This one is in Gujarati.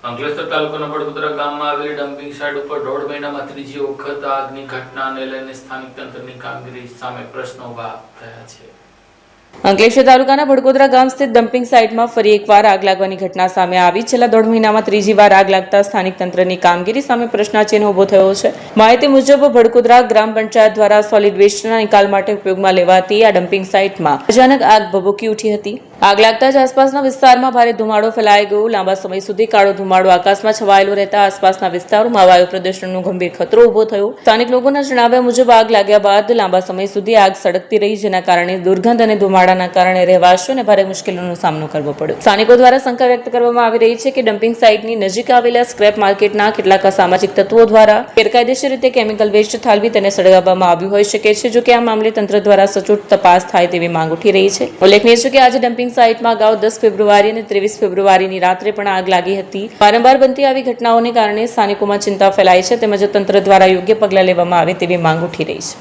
અંકલેશ્વર તાલુકાના બડગુદરા ગામમાં આવેલી ડમ્પિંગ સાઇટ ઉપર 1.5 મહિનામાં ત્રીજી વખત આગની ઘટનાને લઈને સ્થાનિક તંત્રની કામગીરી સામે પ્રશ્નો ઉભા થયા છે। અંકલેશ્વર તાલુકાના બડગુદરા ગામ સ્થિત ડમ્પિંગ સાઇટમાં ફરી એકવાર આગ લાગવાની ઘટના સામે આવી। છેલ્લા 1.5 મહિનામાં ત્રીજી વાર આગ લાગતા સ્થાનિક તંત્રની કામગીરી સામે પ્રશ્નાચિહ્ન ઉભો થયો છે। માહિતી મુજબ બડગુદરા ગ્રામ પંચાયત દ્વારા સોલિડ વેસ્ટના નિકાલ માટે ઉપયોગમાં લેવાતી આ ડમ્પિંગ સાઇટમાં અચાનક આગ ભભૂકી ઉઠી હતી। આગ લાગતા જ આસપાસના વિસ્તારમાં ભારે ધુમાડો ફેલાઈ ગયો। લાંબા સમય સુધી કાળો ધુમાડો આકાશમાં છવાયેલો રહેતા આસપાસના વિસ્તારોમાં વાયુ પ્રદૂષણનો ગંભીર ખતરો ઉભો થયો। સ્થાનિક લોકોના જણાવ્યા મુજબ આગ લાગ્યા બાદ લાંબા સમય સુધી આગ સળગતી રહી, જેના કારણે દુર્ગંધ અને ધુમાડાના કારણે રહેવાસીઓને ભારે મુશ્કેલીનો સામનો કરવો પડ્યો। સ્થાનિકો દ્વારા શંકા વ્યક્ત કરવામાં આવી રહી છે કે ડમ્પિંગ સાઇટની નજીક આવેલા સ્ક્રેપ માર્કેટના કેટલાક અસામાજિક તત્વો દ્વારા ગેરકાયદેસર રીતે કેમિકલ વેસ્ટ ઠાલવી તેને સળગાવવામાં આવ્યું હોઈ શકે છે। જો કે આ મામલે તંત્ર દ્વારા સચોટ તપાસ થાય તેવી માંગ ઉઠી રહી છે। ઉલ્લેખનીય છે કે આજે ડમ્પિંગ સાઇટમાં અગાઉ 10 ફેબ્રુઆરી અને 23 ફેબ્રુઆરીની રાત્રે પણ આગ લાગી હતી। વારંવાર બનતી આવી ઘટનાઓને કારણે સ્થાનિકોમાં ચિંતા ફેલાઈ છે, તેમજ તંત્ર દ્વારા યોગ્ય પગલાં લેવામાં આવે તેવી માંગ ઉઠી રહી છે।